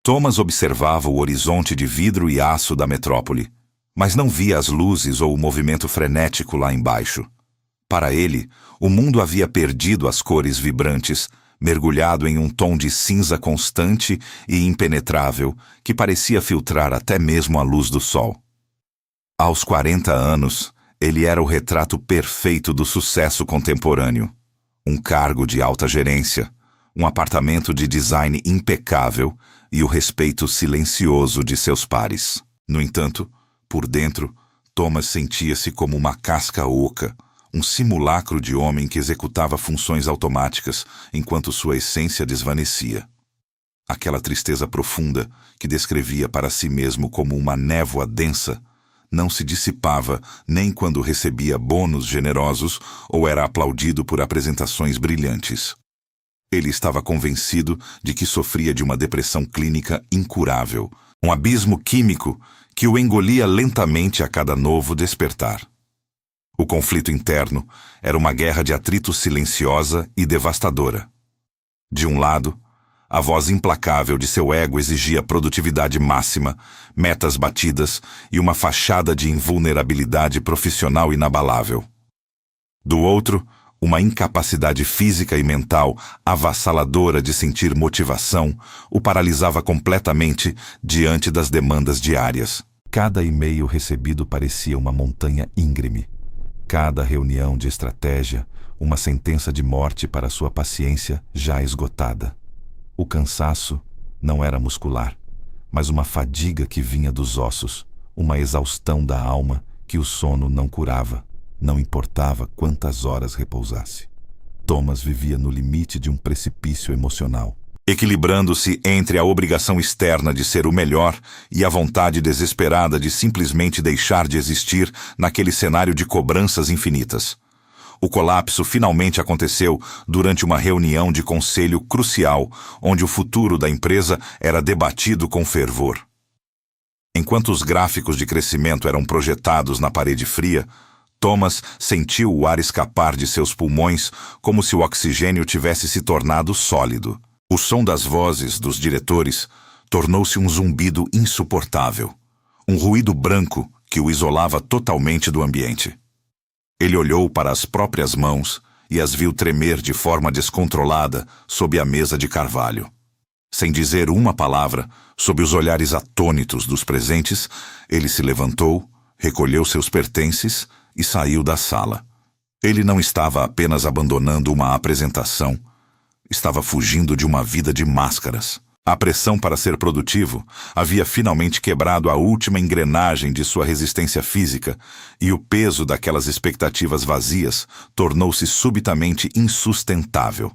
Thomas observava o horizonte de vidro e aço da metrópole, mas não via as luzes ou o movimento frenético lá embaixo. Para ele, o mundo havia perdido as cores vibrantes, mergulhado em um tom de cinza constante e impenetrável que parecia filtrar até mesmo a luz do sol. Aos 40 anos, ele era o retrato perfeito do sucesso contemporâneo. Um cargo de alta gerência, um apartamento de design impecável e o respeito silencioso de seus pares. No entanto, por dentro, Thomas sentia-se como uma casca oca, um simulacro de homem que executava funções automáticas enquanto sua essência desvanecia. Aquela tristeza profunda, que descrevia para si mesmo como uma névoa densa, não se dissipava nem quando recebia bônus generosos ou era aplaudido por apresentações brilhantes. Ele estava convencido de que sofria de uma depressão clínica incurável, um abismo químico que o engolia lentamente a cada novo despertar. O conflito interno era uma guerra de atrito silenciosa e devastadora. De um lado, a voz implacável de seu ego exigia produtividade máxima, metas batidas e uma fachada de invulnerabilidade profissional inabalável. Do outro, uma incapacidade física e mental avassaladora de sentir motivação o paralisava completamente diante das demandas diárias. Cada e-mail recebido parecia uma montanha íngreme. Cada reunião de estratégia, uma sentença de morte para sua paciência já esgotada. O cansaço não era muscular, mas uma fadiga que vinha dos ossos, uma exaustão da alma que o sono não curava, não importava quantas horas repousasse. Thomas vivia no limite de um precipício emocional, equilibrando-se entre a obrigação externa de ser o melhor e a vontade desesperada de simplesmente deixar de existir naquele cenário de cobranças infinitas. O colapso finalmente aconteceu durante uma reunião de conselho crucial, onde o futuro da empresa era debatido com fervor. Enquanto os gráficos de crescimento eram projetados na parede fria, Thomas sentiu o ar escapar de seus pulmões como se o oxigênio tivesse se tornado sólido. O som das vozes dos diretores tornou-se um zumbido insuportável, um ruído branco que o isolava totalmente do ambiente. Ele olhou para as próprias mãos e as viu tremer de forma descontrolada sob a mesa de carvalho. Sem dizer uma palavra, sob os olhares atônitos dos presentes, ele se levantou, recolheu seus pertences e saiu da sala. Ele não estava apenas abandonando uma apresentação, estava fugindo de uma vida de máscaras. A pressão para ser produtivo havia finalmente quebrado a última engrenagem de sua resistência física e o peso daquelas expectativas vazias tornou-se subitamente insustentável.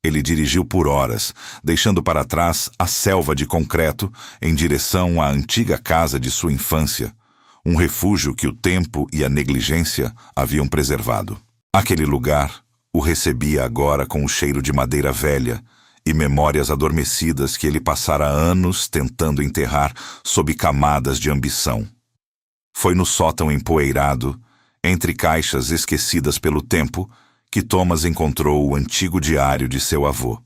Ele dirigiu por horas, deixando para trás a selva de concreto em direção à antiga casa de sua infância, um refúgio que o tempo e a negligência haviam preservado. Aquele lugar o recebia agora com o cheiro de madeira velha e memórias adormecidas que ele passara anos tentando enterrar sob camadas de ambição. Foi no sótão empoeirado, entre caixas esquecidas pelo tempo, que Thomas encontrou o antigo diário de seu avô.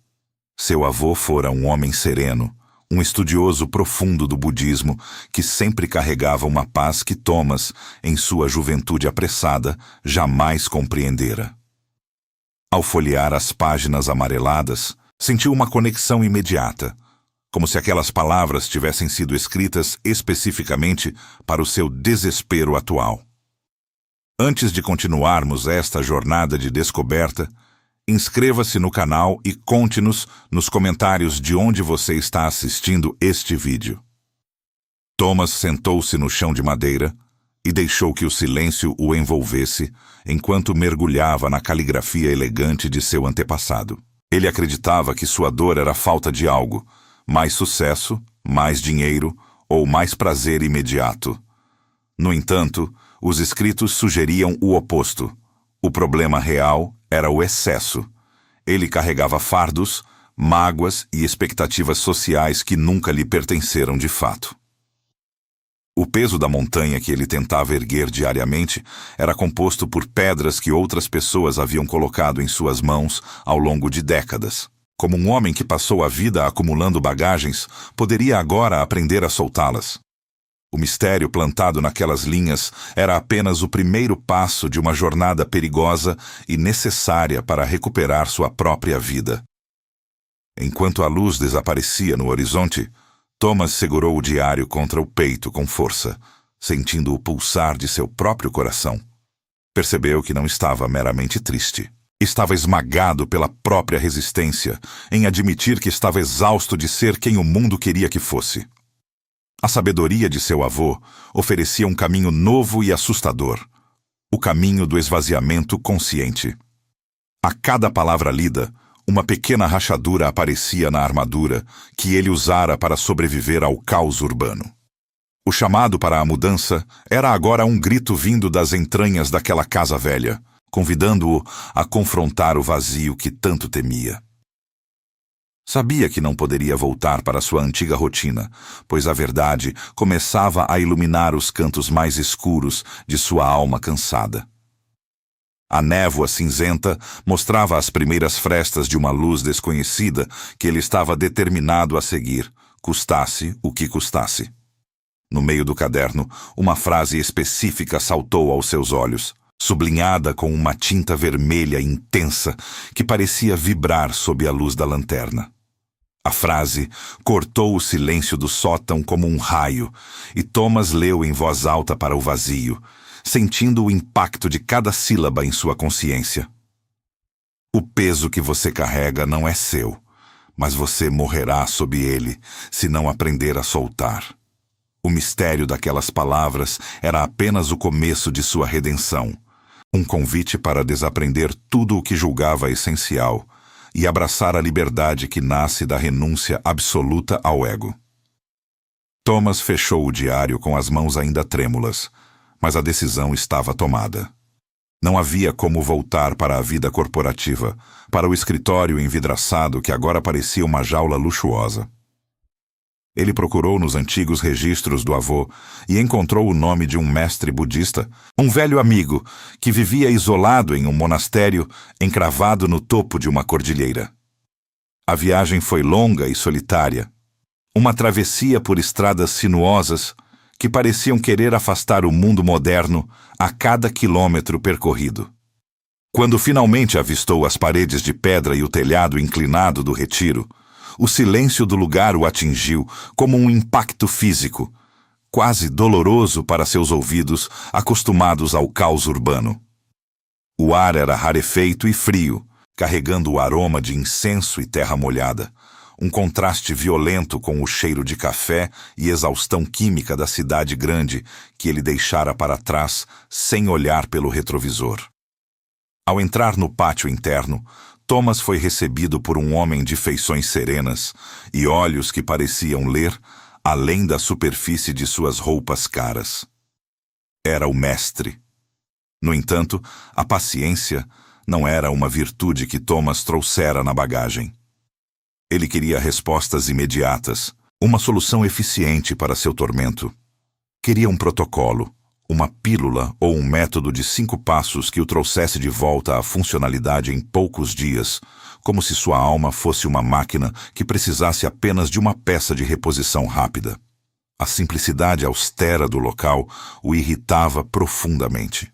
Seu avô fora um homem sereno, um estudioso profundo do budismo que sempre carregava uma paz que Thomas, em sua juventude apressada, jamais compreendera. Ao folhear as páginas amareladas, sentiu uma conexão imediata, como se aquelas palavras tivessem sido escritas especificamente para o seu desespero atual. Antes de continuarmos esta jornada de descoberta, inscreva-se no canal e conte-nos nos comentários de onde você está assistindo este vídeo. Thomas sentou-se no chão de madeira e deixou que o silêncio o envolvesse enquanto mergulhava na caligrafia elegante de seu antepassado. Ele acreditava que sua dor era falta de algo, mais sucesso, mais dinheiro ou mais prazer imediato. No entanto, os escritos sugeriam o oposto. O problema real era o excesso. Ele carregava fardos, mágoas e expectativas sociais que nunca lhe pertenceram de fato. O peso da montanha que ele tentava erguer diariamente era composto por pedras que outras pessoas haviam colocado em suas mãos ao longo de décadas. Como um homem que passou a vida acumulando bagagens, poderia agora aprender a soltá-las. O mistério plantado naquelas linhas era apenas o primeiro passo de uma jornada perigosa e necessária para recuperar sua própria vida. Enquanto a luz desaparecia no horizonte, Thomas segurou o diário contra o peito com força, sentindo o pulsar de seu próprio coração. Percebeu que não estava meramente triste. Estava esmagado pela própria resistência em admitir que estava exausto de ser quem o mundo queria que fosse. A sabedoria de seu avô oferecia um caminho novo e assustador, o caminho do esvaziamento consciente. A cada palavra lida, uma pequena rachadura aparecia na armadura que ele usara para sobreviver ao caos urbano. O chamado para a mudança era agora um grito vindo das entranhas daquela casa velha, convidando-o a confrontar o vazio que tanto temia. Sabia que não poderia voltar para sua antiga rotina, pois a verdade começava a iluminar os cantos mais escuros de sua alma cansada. A névoa cinzenta mostrava as primeiras frestas de uma luz desconhecida que ele estava determinado a seguir, custasse o que custasse. No meio do caderno, uma frase específica saltou aos seus olhos, sublinhada com uma tinta vermelha intensa que parecia vibrar sob a luz da lanterna. A frase cortou o silêncio do sótão como um raio, e Thomas leu em voz alta para o vazio, sentindo o impacto de cada sílaba em sua consciência. O peso que você carrega não é seu, mas você morrerá sob ele se não aprender a soltar. O mistério daquelas palavras era apenas o começo de sua redenção, um convite para desaprender tudo o que julgava essencial e abraçar a liberdade que nasce da renúncia absoluta ao ego. Thomas fechou o diário com as mãos ainda trêmulas, mas a decisão estava tomada. Não havia como voltar para a vida corporativa, para o escritório envidraçado que agora parecia uma jaula luxuosa. Ele procurou nos antigos registros do avô e encontrou o nome de um mestre budista, um velho amigo que vivia isolado em um monastério encravado no topo de uma cordilheira. A viagem foi longa e solitária, uma travessia por estradas sinuosas que pareciam querer afastar o mundo moderno a cada quilômetro percorrido. Quando finalmente avistou as paredes de pedra e o telhado inclinado do retiro, o silêncio do lugar o atingiu como um impacto físico, quase doloroso para seus ouvidos acostumados ao caos urbano. O ar era rarefeito e frio, carregando o aroma de incenso e terra molhada, um contraste violento com o cheiro de café e exaustão química da cidade grande que ele deixara para trás sem olhar pelo retrovisor. Ao entrar no pátio interno, Thomas foi recebido por um homem de feições serenas e olhos que pareciam ler além da superfície de suas roupas caras. Era o mestre. No entanto, a paciência não era uma virtude que Thomas trouxera na bagagem. Ele queria respostas imediatas, uma solução eficiente para seu tormento. Queria um protocolo, uma pílula ou um método de 5 passos que o trouxesse de volta à funcionalidade em poucos dias, como se sua alma fosse uma máquina que precisasse apenas de uma peça de reposição rápida. A simplicidade austera do local o irritava profundamente.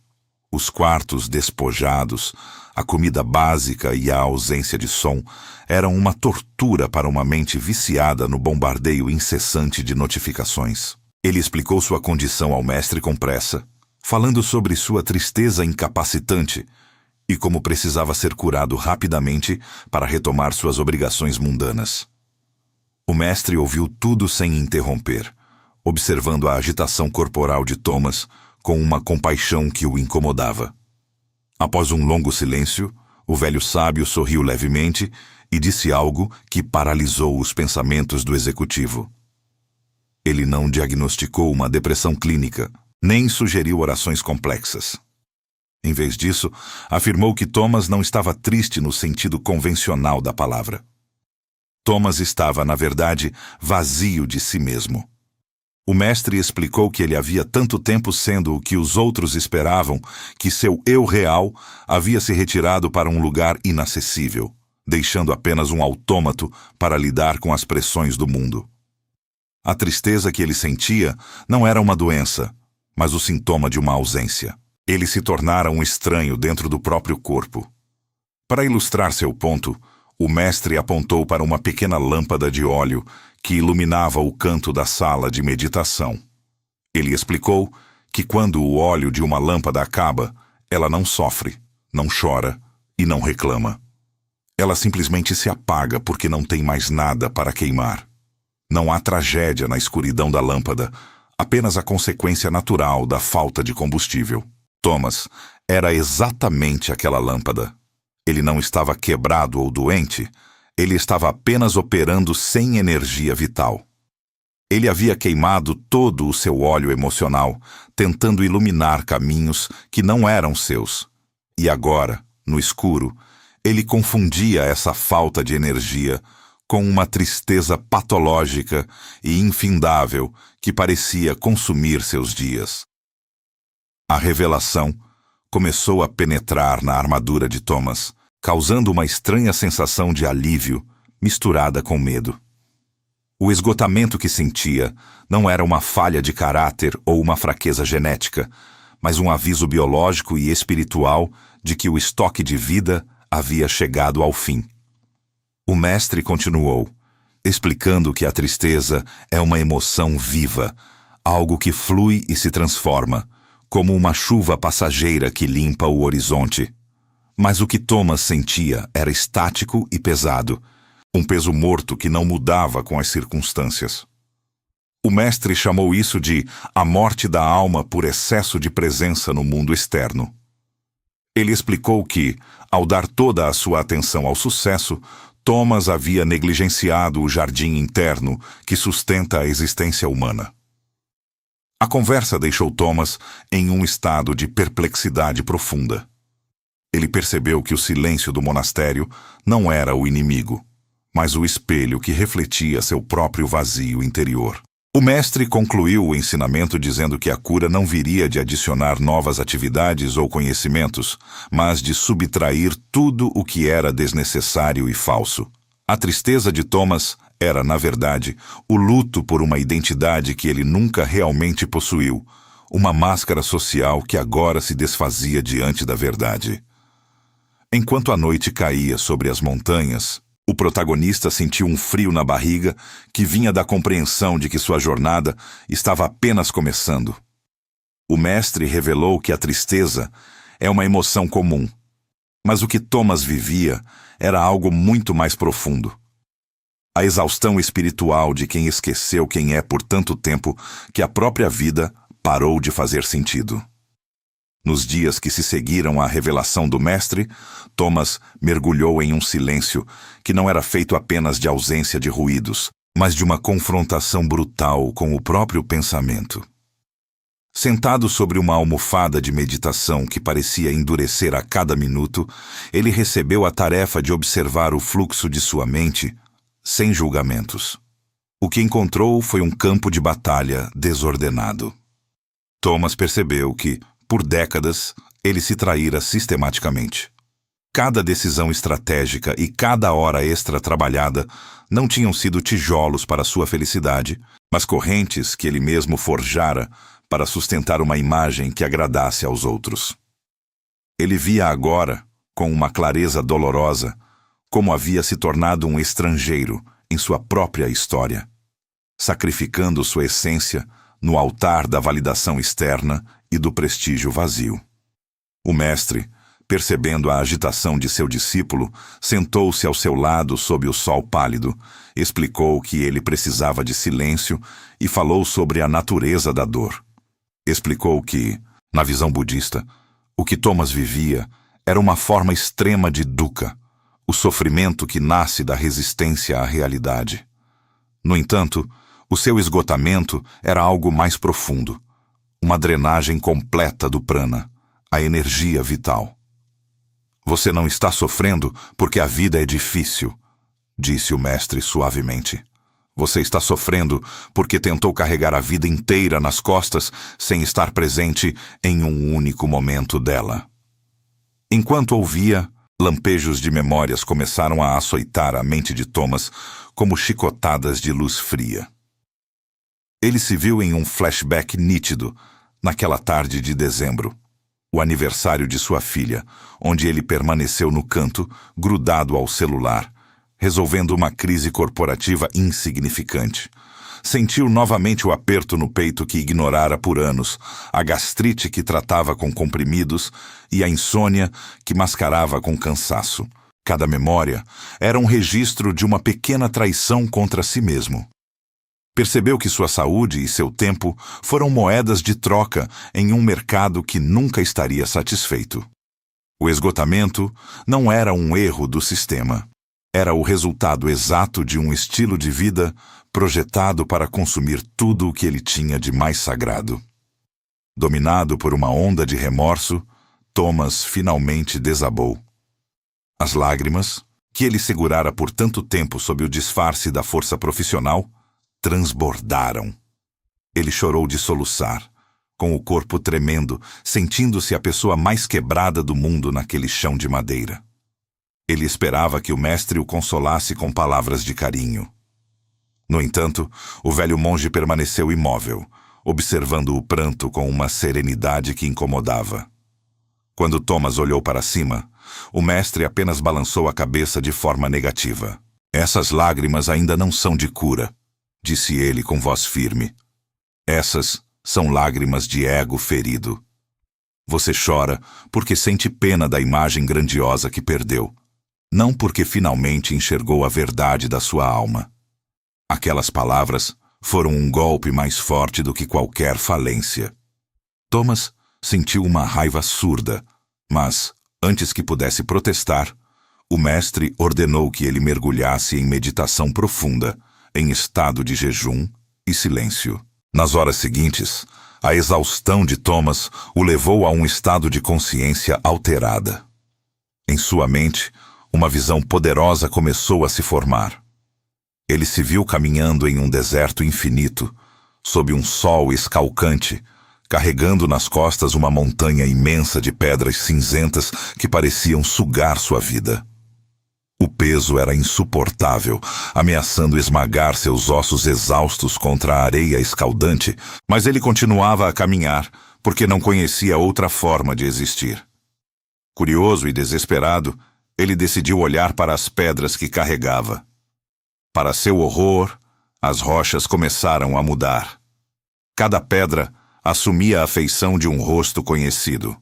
Os quartos despojados, a comida básica e a ausência de som eram uma tortura para uma mente viciada no bombardeio incessante de notificações. Ele explicou sua condição ao mestre com pressa, falando sobre sua tristeza incapacitante e como precisava ser curado rapidamente para retomar suas obrigações mundanas. O mestre ouviu tudo sem interromper, observando a agitação corporal de Thomas com uma compaixão que o incomodava. Após um longo silêncio, o velho sábio sorriu levemente e disse algo que paralisou os pensamentos do executivo. Ele não diagnosticou uma depressão clínica, nem sugeriu orações complexas. Em vez disso, afirmou que Thomas não estava triste no sentido convencional da palavra. Thomas estava, na verdade, vazio de si mesmo. O mestre explicou que ele havia tanto tempo sendo o que os outros esperavam que seu eu real havia se retirado para um lugar inacessível, deixando apenas um autômato para lidar com as pressões do mundo. A tristeza que ele sentia não era uma doença, mas o sintoma de uma ausência. Ele se tornara um estranho dentro do próprio corpo. Para ilustrar seu ponto, o mestre apontou para uma pequena lâmpada de óleo que iluminava o canto da sala de meditação. Ele explicou que quando o óleo de uma lâmpada acaba, ela não sofre, não chora e não reclama. Ela simplesmente se apaga porque não tem mais nada para queimar. Não há tragédia na escuridão da lâmpada, apenas a consequência natural da falta de combustível. Thomas era exatamente aquela lâmpada. Ele não estava quebrado ou doente, ele estava apenas operando sem energia vital. Ele havia queimado todo o seu óleo emocional, tentando iluminar caminhos que não eram seus. E agora, no escuro, ele confundia essa falta de energia com uma tristeza patológica e infindável que parecia consumir seus dias. A revelação começou a penetrar na armadura de Thomas, causando uma estranha sensação de alívio misturada com medo. O esgotamento que sentia não era uma falha de caráter ou uma fraqueza genética, mas um aviso biológico e espiritual de que o estoque de vida havia chegado ao fim. O mestre continuou, explicando que a tristeza é uma emoção viva, algo que flui e se transforma, como uma chuva passageira que limpa o horizonte. Mas o que Thomas sentia era estático e pesado, um peso morto que não mudava com as circunstâncias. O mestre chamou isso de a morte da alma por excesso de presença no mundo externo. Ele explicou que, ao dar toda a sua atenção ao sucesso, Thomas havia negligenciado o jardim interno que sustenta a existência humana. A conversa deixou Thomas em um estado de perplexidade profunda. Ele percebeu que o silêncio do monastério não era o inimigo, mas o espelho que refletia seu próprio vazio interior. O mestre concluiu o ensinamento dizendo que a cura não viria de adicionar novas atividades ou conhecimentos, mas de subtrair tudo o que era desnecessário e falso. A tristeza de Thomas era, na verdade, o luto por uma identidade que ele nunca realmente possuiu, uma máscara social que agora se desfazia diante da verdade. Enquanto a noite caía sobre as montanhas, o protagonista sentiu um frio na barriga que vinha da compreensão de que sua jornada estava apenas começando. O mestre revelou que a tristeza é uma emoção comum, mas o que Thomas vivia era algo muito mais profundo. A exaustão espiritual de quem esqueceu quem é por tanto tempo que a própria vida parou de fazer sentido. Nos dias que se seguiram à revelação do mestre, Thomas mergulhou em um silêncio que não era feito apenas de ausência de ruídos, mas de uma confrontação brutal com o próprio pensamento. Sentado sobre uma almofada de meditação que parecia endurecer a cada minuto, ele recebeu a tarefa de observar o fluxo de sua mente sem julgamentos. O que encontrou foi um campo de batalha desordenado. Thomas percebeu que, por décadas, ele se traíra sistematicamente. Cada decisão estratégica e cada hora extra trabalhada não tinham sido tijolos para sua felicidade, mas correntes que ele mesmo forjara para sustentar uma imagem que agradasse aos outros. Ele via agora, com uma clareza dolorosa, como havia se tornado um estrangeiro em sua própria história, sacrificando sua essência no altar da validação externa e do prestígio vazio. O mestre, percebendo a agitação de seu discípulo, sentou-se ao seu lado sob o sol pálido, explicou que ele precisava de silêncio e falou sobre a natureza da dor. Explicou que, na visão budista, o que Thomas vivia era uma forma extrema de dukkha, o sofrimento que nasce da resistência à realidade. No entanto, o seu esgotamento era algo mais profundo, uma drenagem completa do prana, a energia vital. Você não está sofrendo porque a vida é difícil, disse o mestre suavemente. Você está sofrendo porque tentou carregar a vida inteira nas costas sem estar presente em um único momento dela. Enquanto ouvia, Lampejos de memórias começaram a açoitar a mente de Thomas como chicotadas de luz fria. Ele se viu em um flashback nítido, naquela tarde de dezembro, o aniversário de sua filha, onde ele permaneceu no canto, grudado ao celular, resolvendo uma crise corporativa insignificante. Sentiu novamente o aperto no peito que ignorara por anos, a gastrite que tratava com comprimidos e a insônia que mascarava com cansaço. Cada memória era um registro de uma pequena traição contra si mesmo. Percebeu que sua saúde e seu tempo foram moedas de troca em um mercado que nunca estaria satisfeito. O esgotamento não era um erro do sistema. Era o resultado exato de um estilo de vida projetado para consumir tudo o que ele tinha de mais sagrado. Dominado por uma onda de remorso, Thomas finalmente desabou. As lágrimas, que ele segurara por tanto tempo sob o disfarce da força profissional, transbordaram. Ele chorou de soluçar, com o corpo tremendo, sentindo-se a pessoa mais quebrada do mundo naquele chão de madeira. Ele esperava que o mestre o consolasse com palavras de carinho. No entanto, o velho monge permaneceu imóvel, observando o pranto com uma serenidade que incomodava. Quando Thomas olhou para cima, o mestre apenas balançou a cabeça de forma negativa. "Essas lágrimas ainda não são de cura", disse ele com voz firme. "Essas são lágrimas de ego ferido. Você chora porque sente pena da imagem grandiosa que perdeu, não porque finalmente enxergou a verdade da sua alma." Aquelas palavras foram um golpe mais forte do que qualquer falência. Thomas sentiu uma raiva surda, mas, antes que pudesse protestar, o mestre ordenou que ele mergulhasse em meditação profunda, em estado de jejum e silêncio. Nas horas seguintes, a exaustão de Thomas o levou a um estado de consciência alterada. Em sua mente, uma visão poderosa começou a se formar. Ele se viu caminhando em um deserto infinito, sob um sol escalcante, carregando nas costas uma montanha imensa de pedras cinzentas que pareciam sugar sua vida. O peso era insuportável, ameaçando esmagar seus ossos exaustos contra a areia escaldante, mas ele continuava a caminhar, porque não conhecia outra forma de existir. Curioso e desesperado, ele decidiu olhar para as pedras que carregava. Para seu horror, as rochas começaram a mudar. Cada pedra assumia a feição de um rosto conhecido.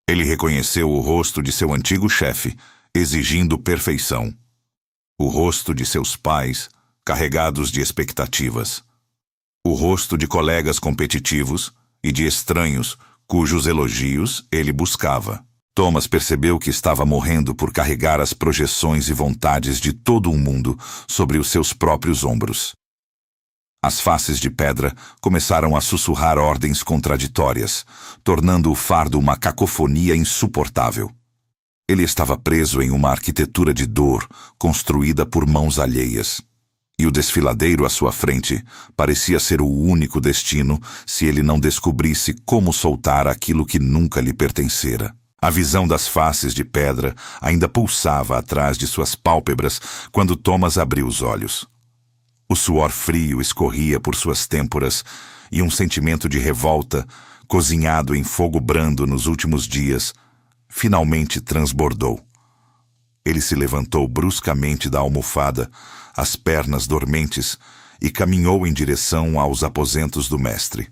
Ele reconheceu o rosto de seu antigo chefe, exigindo perfeição. O rosto de seus pais, carregados de expectativas. O rosto de colegas competitivos e de estranhos, cujos elogios ele buscava. Thomas percebeu que estava morrendo por carregar as projeções e vontades de todo um mundo sobre os seus próprios ombros. As faces de pedra começaram a sussurrar ordens contraditórias, tornando o fardo uma cacofonia insuportável. Ele estava preso em uma arquitetura de dor construída por mãos alheias. E o desfiladeiro à sua frente parecia ser o único destino se ele não descobrisse como soltar aquilo que nunca lhe pertencera. A visão das faces de pedra ainda pulsava atrás de suas pálpebras quando Thomas abriu os olhos. O suor frio escorria por suas têmporas e um sentimento de revolta, cozinhado em fogo brando nos últimos dias, finalmente transbordou. Ele se levantou bruscamente da almofada, as pernas dormentes, e caminhou em direção aos aposentos do mestre.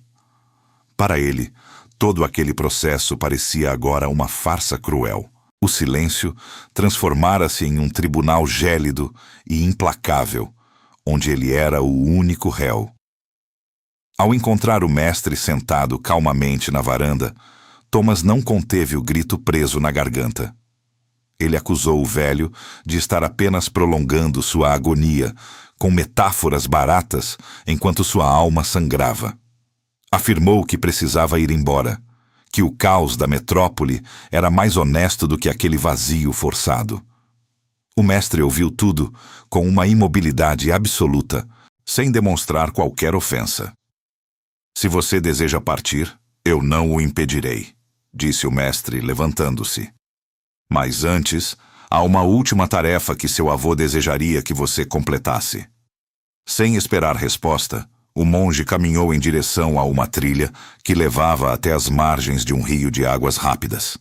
Para ele, todo aquele processo parecia agora uma farsa cruel. O silêncio transformara-se em um tribunal gélido e implacável, onde ele era o único réu. Ao encontrar o mestre sentado calmamente na varanda, Thomas não conteve o grito preso na garganta. Ele acusou o velho de estar apenas prolongando sua agonia, com metáforas baratas, enquanto sua alma sangrava. Afirmou que precisava ir embora, que o caos da metrópole era mais honesto do que aquele vazio forçado. O mestre ouviu tudo com uma imobilidade absoluta, sem demonstrar qualquer ofensa. "Se você deseja partir, eu não o impedirei", disse o mestre, levantando-se. Mas antes, há uma última tarefa que seu avô desejaria que você completasse. Sem esperar resposta, o monge caminhou em direção a uma trilha que levava até as margens de um rio de águas rápidas.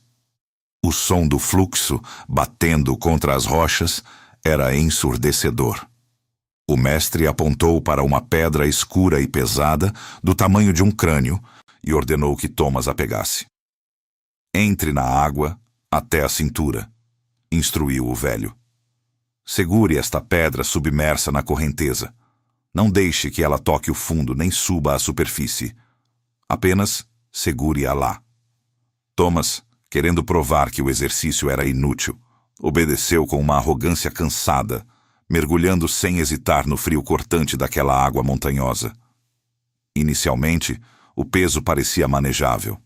O som do fluxo, batendo contra as rochas, era ensurdecedor. O mestre apontou para uma pedra escura e pesada, do tamanho de um crânio, e ordenou que Thomas a pegasse. Entre na água até a cintura, instruiu o velho. Segure esta pedra submersa na correnteza. Não deixe que ela toque o fundo nem suba à superfície. Apenas segure-a lá. Thomas, querendo provar que o exercício era inútil, obedeceu com uma arrogância cansada, mergulhando sem hesitar no frio cortante daquela água montanhosa. Inicialmente, o peso parecia manejável.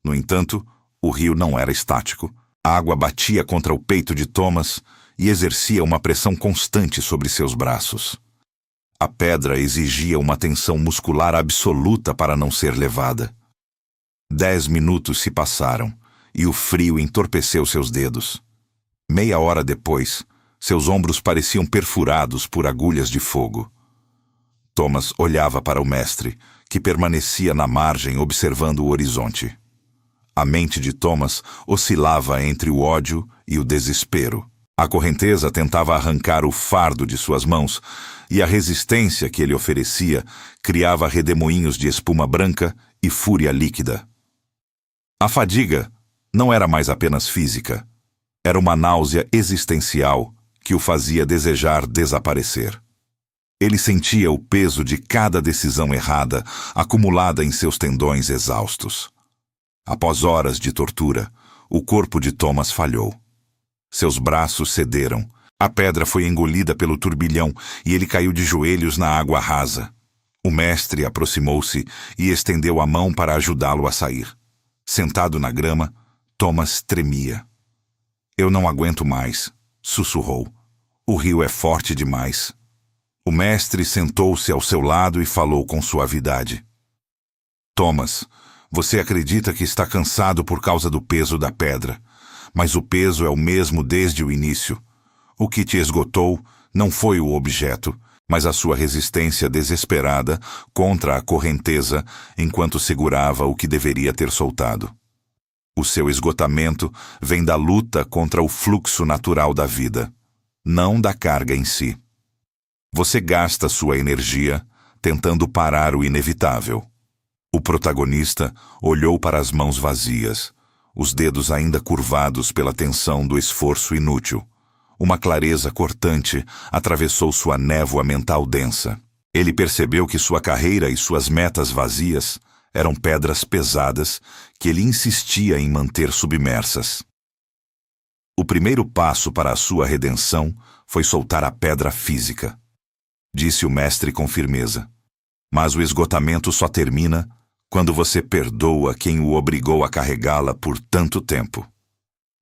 No entanto, o rio não era estático. A água batia contra o peito de Thomas e exercia uma pressão constante sobre seus braços. A pedra exigia uma tensão muscular absoluta para não ser levada. 10 minutos se passaram e o frio entorpeceu seus dedos. Meia hora depois, seus ombros pareciam perfurados por agulhas de fogo. Thomas olhava para o mestre, que permanecia na margem observando o horizonte. A mente de Thomas oscilava entre o ódio e o desespero. A correnteza tentava arrancar o fardo de suas mãos, e a resistência que ele oferecia criava redemoinhos de espuma branca e fúria líquida. A fadiga não era mais apenas física. Era uma náusea existencial que o fazia desejar desaparecer. Ele sentia o peso de cada decisão errada acumulada em seus tendões exaustos. Após horas de tortura, o corpo de Thomas falhou. Seus braços cederam, a pedra foi engolida pelo turbilhão e ele caiu de joelhos na água rasa. O mestre aproximou-se e estendeu a mão para ajudá-lo a sair. Sentado na grama, Thomas tremia. "Eu não aguento mais", sussurrou. "O rio é forte demais." O mestre sentou-se ao seu lado e falou com suavidade. "Thomas, você acredita que está cansado por causa do peso da pedra, mas o peso é o mesmo desde o início. O que te esgotou não foi o objeto, mas a sua resistência desesperada contra a correnteza enquanto segurava o que deveria ter soltado. O seu esgotamento vem da luta contra o fluxo natural da vida, não da carga em si. Você gasta sua energia tentando parar o inevitável." O protagonista olhou para as mãos vazias, os dedos ainda curvados pela tensão do esforço inútil. Uma clareza cortante atravessou sua névoa mental densa. Ele percebeu que sua carreira e suas metas vazias eram pedras pesadas que ele insistia em manter submersas. O primeiro passo para a sua redenção foi soltar a pedra física, disse o mestre com firmeza. Mas o esgotamento só termina quando você perdoa quem o obrigou a carregá-la por tanto tempo.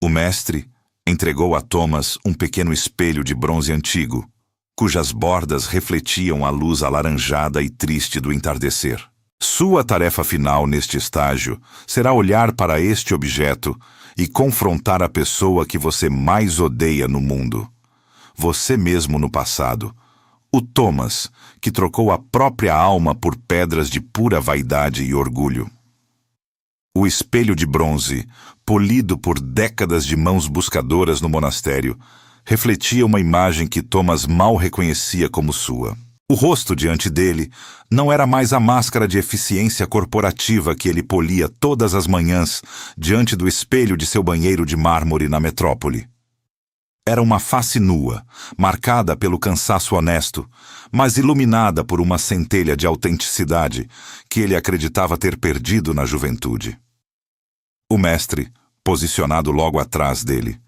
O mestre entregou a Thomas um pequeno espelho de bronze antigo, cujas bordas refletiam a luz alaranjada e triste do entardecer. Sua tarefa final neste estágio será olhar para este objeto e confrontar a pessoa que você mais odeia no mundo. Você mesmo no passado. O Thomas, que trocou a própria alma por pedras de pura vaidade e orgulho. O espelho de bronze, polido por décadas de mãos buscadoras no monastério, refletia uma imagem que Thomas mal reconhecia como sua. O rosto diante dele não era mais a máscara de eficiência corporativa que ele polia todas as manhãs diante do espelho de seu banheiro de mármore na metrópole. Era uma face nua, marcada pelo cansaço honesto, mas iluminada por uma centelha de autenticidade que ele acreditava ter perdido na juventude. O mestre, posicionado logo atrás dele,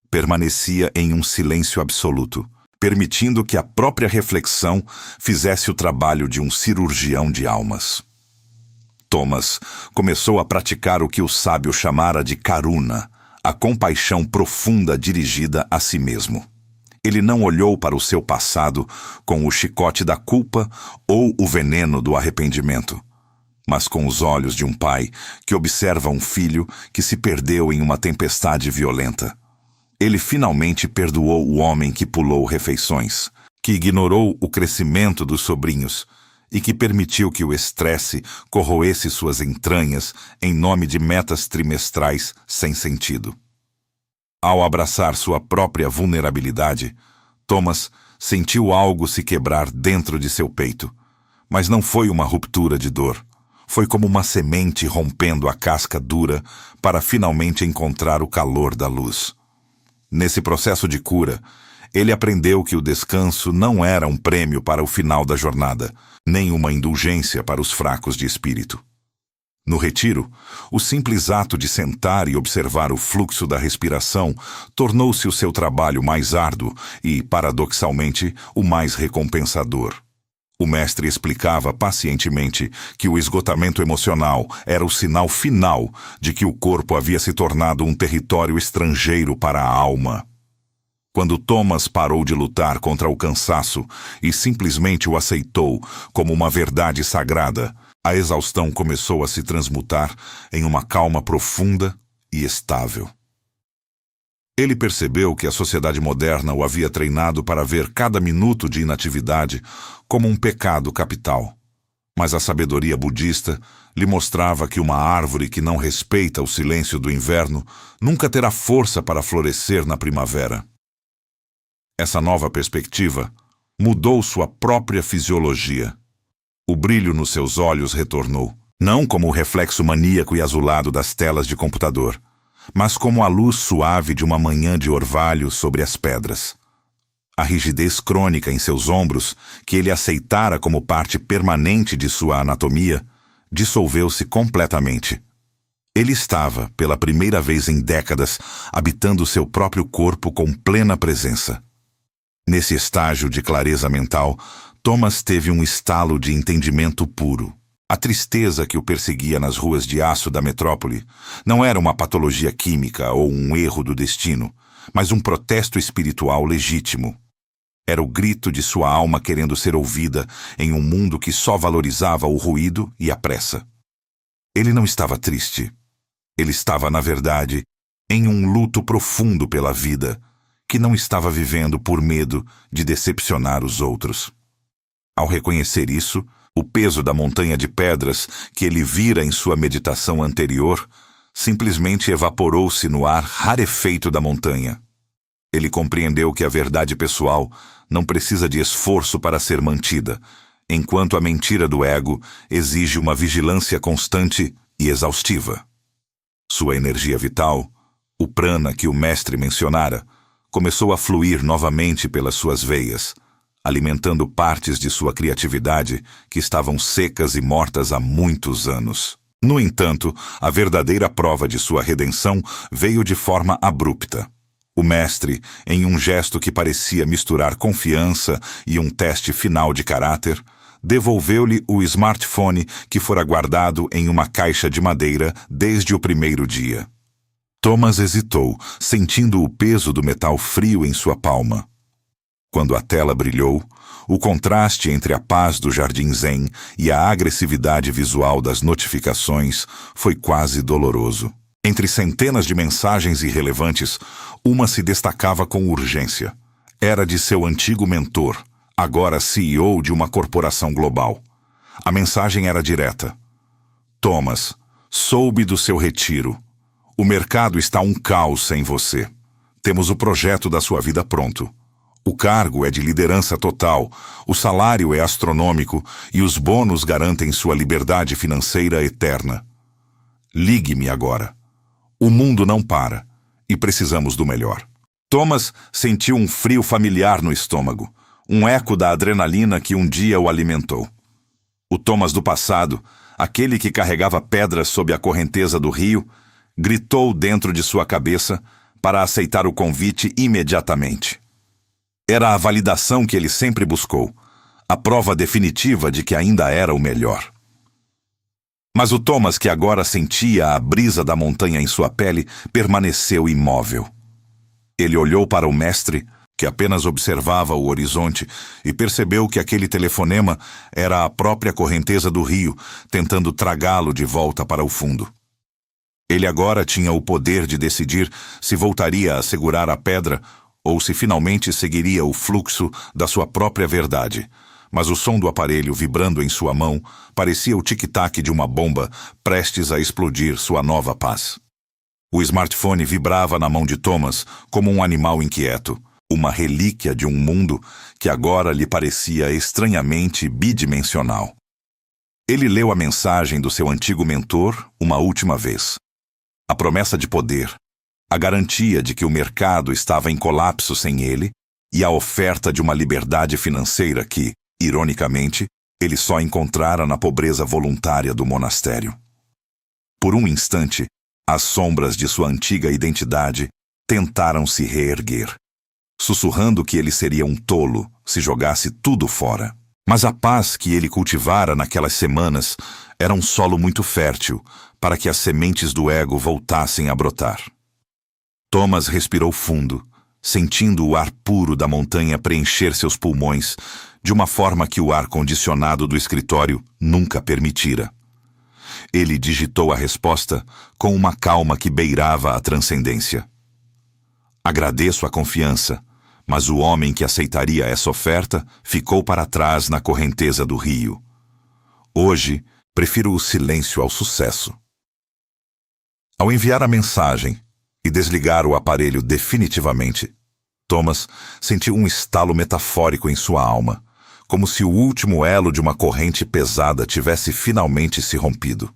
permanecia em um silêncio absoluto, permitindo que a própria reflexão fizesse o trabalho de um cirurgião de almas. Thomas começou a praticar o que o sábio chamara de karuna, a compaixão profunda dirigida a si mesmo. Ele não olhou para o seu passado com o chicote da culpa ou o veneno do arrependimento, mas com os olhos de um pai que observa um filho que se perdeu em uma tempestade violenta. Ele finalmente perdoou o homem que pulou refeições, que ignorou o crescimento dos sobrinhos e que permitiu que o estresse corroesse suas entranhas em nome de metas trimestrais sem sentido. Ao abraçar sua própria vulnerabilidade, Thomas sentiu algo se quebrar dentro de seu peito, mas não foi uma ruptura de dor. Foi como uma semente rompendo a casca dura para finalmente encontrar o calor da luz. Nesse processo de cura, ele aprendeu que o descanso não era um prêmio para o final da jornada, nem uma indulgência para os fracos de espírito. No retiro, o simples ato de sentar e observar o fluxo da respiração tornou-se o seu trabalho mais árduo e, paradoxalmente, o mais recompensador. O mestre explicava pacientemente que o esgotamento emocional era o sinal final de que o corpo havia se tornado um território estrangeiro para a alma. Quando Thomas parou de lutar contra o cansaço e simplesmente o aceitou como uma verdade sagrada, a exaustão começou a se transmutar em uma calma profunda e estável. Ele percebeu que a sociedade moderna o havia treinado para ver cada minuto de inatividade como um pecado capital. Mas a sabedoria budista lhe mostrava que uma árvore que não respeita o silêncio do inverno nunca terá força para florescer na primavera. Essa nova perspectiva mudou sua própria fisiologia. O brilho nos seus olhos retornou, não como o reflexo maníaco e azulado das telas de computador, mas como a luz suave de uma manhã de orvalho sobre as pedras. A rigidez crônica em seus ombros, que ele aceitara como parte permanente de sua anatomia, dissolveu-se completamente. Ele estava, pela primeira vez em décadas, habitando seu próprio corpo com plena presença. Nesse estágio de clareza mental, Thomas teve um estalo de entendimento puro. A tristeza que o perseguia nas ruas de aço da metrópole não era uma patologia química ou um erro do destino, mas um protesto espiritual legítimo. Era o grito de sua alma querendo ser ouvida em um mundo que só valorizava o ruído e a pressa. Ele não estava triste. Ele estava, na verdade, em um luto profundo pela vida, que não estava vivendo por medo de decepcionar os outros. Ao reconhecer isso, o peso da montanha de pedras que ele vira em sua meditação anterior simplesmente evaporou-se no ar rarefeito da montanha. Ele compreendeu que a verdade pessoal não precisa de esforço para ser mantida, enquanto a mentira do ego exige uma vigilância constante e exaustiva. Sua energia vital, o prana que o mestre mencionara, começou a fluir novamente pelas suas veias, alimentando partes de sua criatividade que estavam secas e mortas há muitos anos. No entanto, a verdadeira prova de sua redenção veio de forma abrupta. O mestre, em um gesto que parecia misturar confiança e um teste final de caráter, devolveu-lhe o smartphone que fora guardado em uma caixa de madeira desde o primeiro dia. Thomas hesitou, sentindo o peso do metal frio em sua palma. Quando a tela brilhou, o contraste entre a paz do jardim zen e a agressividade visual das notificações foi quase doloroso. Entre centenas de mensagens irrelevantes, uma se destacava com urgência. Era de seu antigo mentor, agora CEO de uma corporação global. A mensagem era direta. Thomas, soube do seu retiro. O mercado está um caos sem você. Temos o projeto da sua vida pronto. O cargo é de liderança total, o salário é astronômico e os bônus garantem sua liberdade financeira eterna. Ligue-me agora. O mundo não para e precisamos do melhor. Thomas sentiu um frio familiar no estômago, um eco da adrenalina que um dia o alimentou. O Thomas do passado, aquele que carregava pedras sob a correnteza do rio, gritou dentro de sua cabeça para aceitar o convite imediatamente. Era a validação que ele sempre buscou, a prova definitiva de que ainda era o melhor. Mas o Thomas, que agora sentia a brisa da montanha em sua pele, permaneceu imóvel. Ele olhou para o mestre, que apenas observava o horizonte, e percebeu que aquele telefonema era a própria correnteza do rio, tentando tragá-lo de volta para o fundo. Ele agora tinha o poder de decidir se voltaria a segurar a pedra ou se finalmente seguiria o fluxo da sua própria verdade. Mas o som do aparelho vibrando em sua mão parecia o tic-tac de uma bomba prestes a explodir sua nova paz. O smartphone vibrava na mão de Thomas como um animal inquieto, uma relíquia de um mundo que agora lhe parecia estranhamente bidimensional. Ele leu a mensagem do seu antigo mentor uma última vez. A promessa de poder, a garantia de que o mercado estava em colapso sem ele e a oferta de uma liberdade financeira que, ironicamente, ele só encontrara na pobreza voluntária do monastério. Por um instante, as sombras de sua antiga identidade tentaram se reerguer, sussurrando que ele seria um tolo se jogasse tudo fora. Mas a paz que ele cultivara naquelas semanas era um solo muito fértil para que as sementes do ego voltassem a brotar. Thomas respirou fundo, sentindo o ar puro da montanha preencher seus pulmões de uma forma que o ar-condicionado do escritório nunca permitira. Ele digitou a resposta com uma calma que beirava a transcendência. Agradeço a confiança, mas o homem que aceitaria essa oferta ficou para trás na correnteza do rio. Hoje, prefiro o silêncio ao sucesso. Ao enviar a mensagem e desligar o aparelho definitivamente, Thomas sentiu um estalo metafórico em sua alma, como se o último elo de uma corrente pesada tivesse finalmente se rompido.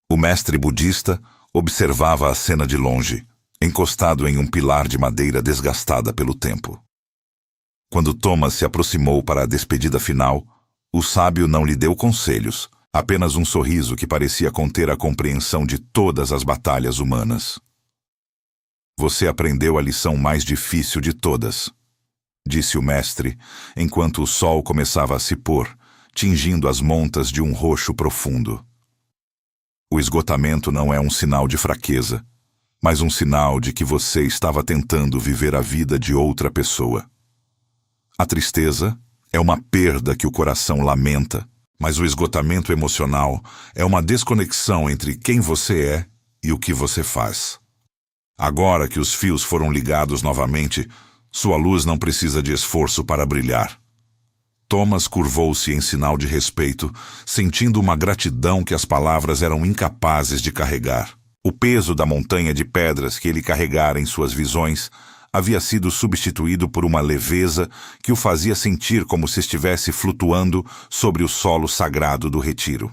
O mestre budista observava a cena de longe, encostado em um pilar de madeira desgastada pelo tempo. Quando Thomas se aproximou para a despedida final, o sábio não lhe deu conselhos, apenas um sorriso que parecia conter a compreensão de todas as batalhas humanas. Você aprendeu a lição mais difícil de todas, disse o mestre, enquanto o sol começava a se pôr, tingindo as montas de um roxo profundo. O esgotamento não é um sinal de fraqueza, mas um sinal de que você estava tentando viver a vida de outra pessoa. A tristeza é uma perda que o coração lamenta, mas o esgotamento emocional é uma desconexão entre quem você é e o que você faz. Agora que os fios foram ligados novamente, sua luz não precisa de esforço para brilhar. Thomas curvou-se em sinal de respeito, sentindo uma gratidão que as palavras eram incapazes de carregar. O peso da montanha de pedras que ele carregara em suas visões havia sido substituído por uma leveza que o fazia sentir como se estivesse flutuando sobre o solo sagrado do retiro.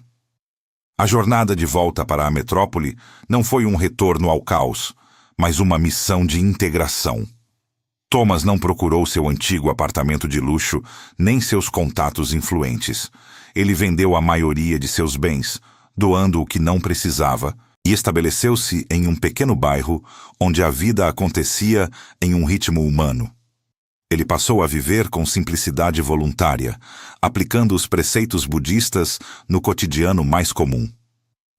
A jornada de volta para a metrópole não foi um retorno ao caos, mas uma missão de integração. Thomas não procurou seu antigo apartamento de luxo, nem seus contatos influentes. Ele vendeu a maioria de seus bens, doando o que não precisava, e estabeleceu-se em um pequeno bairro onde a vida acontecia em um ritmo humano. Ele passou a viver com simplicidade voluntária, aplicando os preceitos budistas no cotidiano mais comum.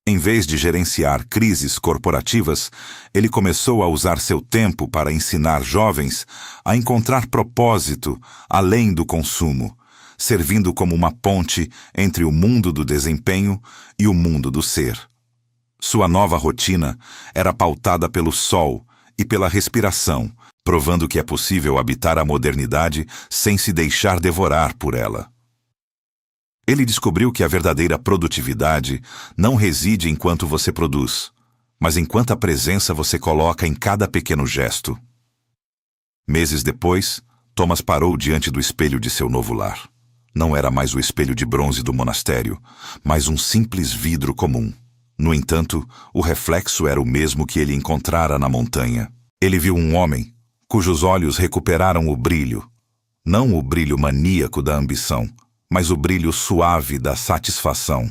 Em vez de gerenciar crises corporativas, ele começou a usar seu tempo para ensinar jovens a encontrar propósito além do consumo, servindo como uma ponte entre o mundo do desempenho e o mundo do ser. Sua nova rotina era pautada pelo sol e pela respiração, provando que é possível habitar a modernidade sem se deixar devorar por ela. Ele descobriu que a verdadeira produtividade não reside enquanto você produz, mas em quanta presença você coloca em cada pequeno gesto. Meses depois, Thomas parou diante do espelho de seu novo lar. Não era mais o espelho de bronze do monastério, mas um simples vidro comum. No entanto, o reflexo era o mesmo que ele encontrara na montanha. Ele viu um homem cujos olhos recuperaram o brilho, não o brilho maníaco da ambição, mas o brilho suave da satisfação.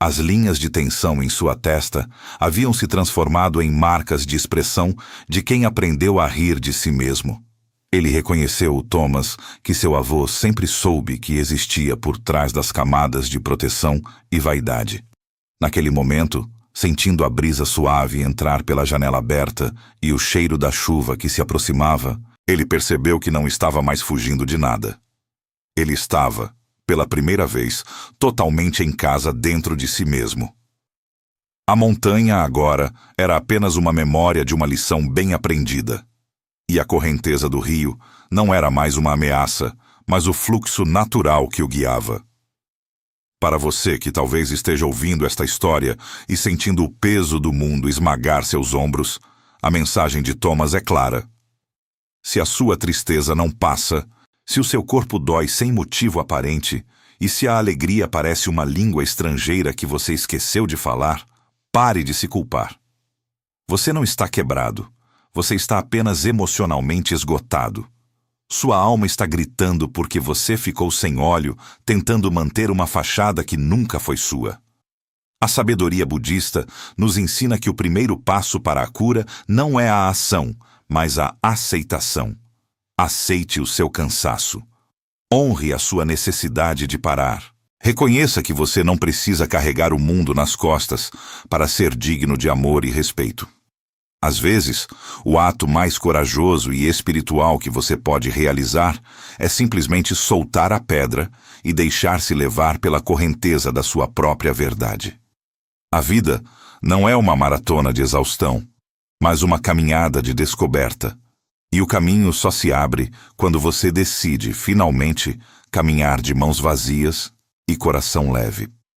As linhas de tensão em sua testa haviam se transformado em marcas de expressão de quem aprendeu a rir de si mesmo. Ele reconheceu o Thomas que seu avô sempre soube que existia por trás das camadas de proteção e vaidade. Naquele momento, sentindo a brisa suave entrar pela janela aberta e o cheiro da chuva que se aproximava, ele percebeu que não estava mais fugindo de nada. Ele estava, pela primeira vez, totalmente em casa dentro de si mesmo. A montanha, agora, era apenas uma memória de uma lição bem aprendida. E a correnteza do rio não era mais uma ameaça, mas o fluxo natural que o guiava. Para você que talvez esteja ouvindo esta história e sentindo o peso do mundo esmagar seus ombros, a mensagem de Thomas é clara. Se a sua tristeza não passa, se o seu corpo dói sem motivo aparente, e se a alegria parece uma língua estrangeira que você esqueceu de falar, pare de se culpar. Você não está quebrado, você está apenas emocionalmente esgotado. Sua alma está gritando porque você ficou sem óleo, tentando manter uma fachada que nunca foi sua. A sabedoria budista nos ensina que o primeiro passo para a cura não é a ação, mas a aceitação. Aceite o seu cansaço. Honre a sua necessidade de parar. Reconheça que você não precisa carregar o mundo nas costas para ser digno de amor e respeito. Às vezes, o ato mais corajoso e espiritual que você pode realizar é simplesmente soltar a pedra e deixar-se levar pela correnteza da sua própria verdade. A vida não é uma maratona de exaustão, mas uma caminhada de descoberta. E o caminho só se abre quando você decide, finalmente, caminhar de mãos vazias e coração leve.